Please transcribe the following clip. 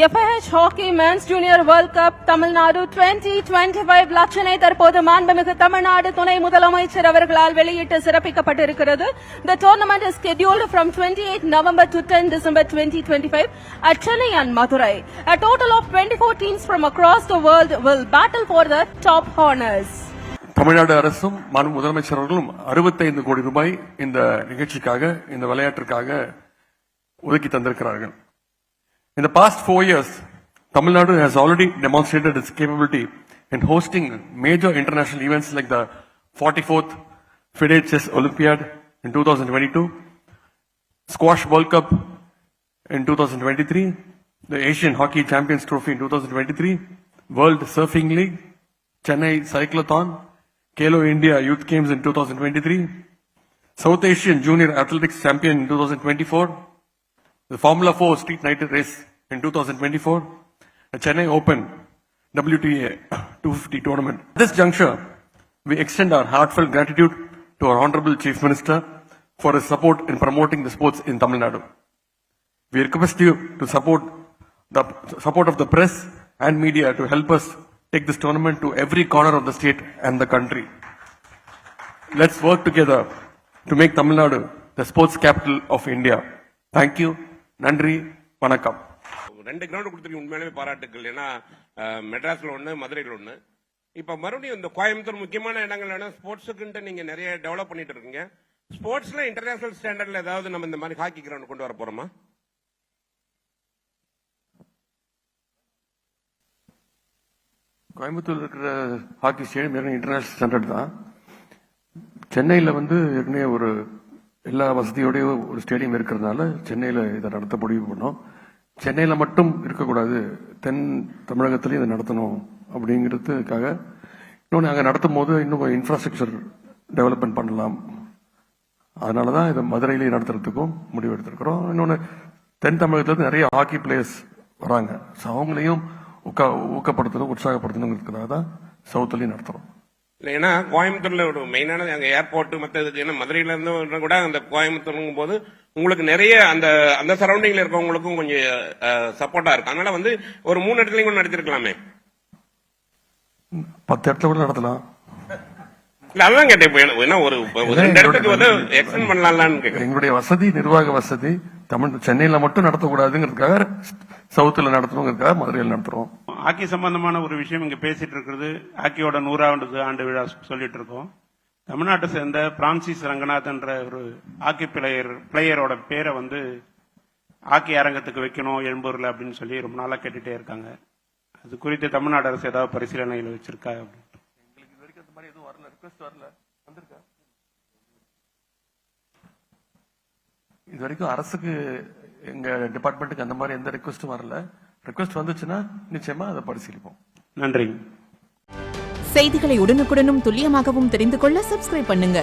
FIH Hockey Men's Junior World Cup Tamil Nadu 2025 லட்சனை தற்போது மாண்புமிகு தமிழ்நாடு துணை முதலமைச்சர் அவர்களால் வெளியிட்டு சிறப்பிக்கப்பட்டிருக்கிறது. The tournament is scheduled from 28 November to 10 December 2025 at Chennai and Madurai. A total of 24 teams from across the world will battle for the top honors. Tamil Nadu அரசும் மாண்பு முதலமைச்சர் அவர்களும் 65 கோடி ரூபாய் இந்த நிகழ்ச்சிக்காக இந்த விளையாட்டிற்காக ஒதுக்கி தந்திருக்கிறார்கள். In the past 4 years, Tamil Nadu has already demonstrated its capability in hosting major international events like the 44th FIDE Chess Olympiad in 2022, Squash World Cup in 2023, the Asian Hockey Champions Trophy in 2023, World Surfing League, Chennai Cyclothon, Kalo India Youth Games in 2023, South Asian Junior Athletics Champion in 2024, the Formula 4 Street Night Race in 2024, the Chennai Open WTA 250 tournament. At this juncture, we extend our heartfelt gratitude to our Honorable Chief Minister for his support in promoting the sports in Tamil Nadu. We request you to support of the press and media to help us take this tournament to every corner of the state and the country. Let's work together to make Tamil Nadu the sports capital of India. Thank you. நன்றி, வணக்கம். 2 ground கொடுத்துருக்கீங்க, உண்மையிலேயே பாராட்டுக்கள். ஏன்னா மெட்ராஸ்ல ஒன்று, மதுரையில் ஒன்று. இப்ப மறுபடியும் இந்த கோயம்புத்தூர் முக்கியமான இடங்கள் ஸ்போர்ட்ஸுக்குன்ட்டு நீங்க நிறைய டெவலப் பண்ணிட்டு இருக்கீங்க. ஸ்போர்ட்ஸ்ல இன்டர்நேஷனல் ஸ்டாண்டர்ட்ல ஏதாவது நம்ம இந்த மாதிரி ஹாக்கி கிரவுண்ட் கொண்டு வர போறோமா? கோயம்புத்தூர் இருக்கிற ஹாக்கி ஸ்டேடியம் இன்டர்நேஷனல் ஸ்டாண்டர்ட் தான். சென்னையில் ஏற்கனவே ஒரு எல்லா வசதியோடய ஒரு ஸ்டேடியம் இருக்கிறதுனால சென்னையில் இதை நடத்த முடிவு பண்ணோம். சென்னையில் மட்டும் இருக்கக்கூடாது, தென் தமிழகத்திலையும் இதை நடத்தணும் அப்படிங்கிறதுக்காக இன்னொன்று அங்கே நடத்தும் போது இன்னும் இன்ஃப்ராஸ்ட்ரக்சர் டெவலப்மெண்ட் பண்ணலாம். அதனால தான் இதை மதுரையிலேயே நடத்துறதுக்கும் முடிவு எடுத்திருக்கிறோம். இன்னொன்று தென் தமிழகத்துல நிறைய ஹாக்கி பிளேயர்ஸ் வராங்க, ஸோ அவங்களையும் ஊக்கப்படுத்தணும், உற்சாகப்படுத்தணுங்கிறதுக்காக தான் சவுத்துலையும் நடத்துகிறோம். ஏன்னா கோயம்புத்தூர்ல ஒரு மெயினான அங்க ஏர்போர்ட் மற்ற ஏன்னா மதுரையில இருந்து கூட அந்த கோயம்புத்தூர் போது உங்களுக்கு நிறைய அந்த அந்த சரௌண்டிங்ல இருக்கவங்களுக்கும் கொஞ்சம் சப்போர்ட்டா இருக்கு. அதனால ஒரு 3 இடத்துலயும் கூட நடத்திருக்கலாமே. 10 இடத்துல கூட நடத்தலாம். இல்ல அதான் கேட்டேன், ஏன்னா ஒரு 2 இடத்துக்கு எக்ஸ்டெண்ட் பண்ணலாம்னு கேட்கிறேன். எங்களுடைய வசதி, நிர்வாக வசதி சென்னையில மட்டும் நடத்தக்கூடாதுங்கிறதுக்காக சவுத்துல நடத்தணுங்கிறதுக்காக மதுரையில் நடத்துறோம். ஹாக்கி சம்பந்தமான ஒரு விஷயம் இங்க பேசிட்டு இருக்கிறது. ஹாக்கியோட 100வது ஆண்டு விழா சொல்லிட்டு இருக்கோம். தமிழ்நாட்டை சேர்ந்த பிரான்சிஸ் ரங்கநாத்ன்ற ஒரு ஹாக்கி பிளேயரோட பேரை ஹாக்கி அரங்கத்துக்கு வைக்கணும் எழும்பூர்ல அப்படின்னு சொல்லி ரொம்ப நாளா கேட்டுட்டே இருக்காங்க. அது குறித்து தமிழ்நாடு அரசு ஏதாவது பரிசீலனையில் வச்சிருக்கா? எங்களுக்கு இது வரைக்கும் அந்த மாதிரி எதுவும் வரல, ரிக்வெஸ்ட் வரல. வந்திருக்கா? இது வரைக்கும் அரசுக்கு எங்க டிபார்ட்மெண்ட்டுக்கு அந்த மாதிரி எந்த ரிக்வெஸ்டும் வரல. ரிக்வெஸ்ட் வந்துச்சுன்னா நிச்சயமா அதை பரிசீலிப்போம். நன்றி. செய்திகளை உடனுக்குடனும் துல்லியமாகவும் தெரிந்து கொள்ள சப்ஸ்கிரைப் பண்ணுங்க.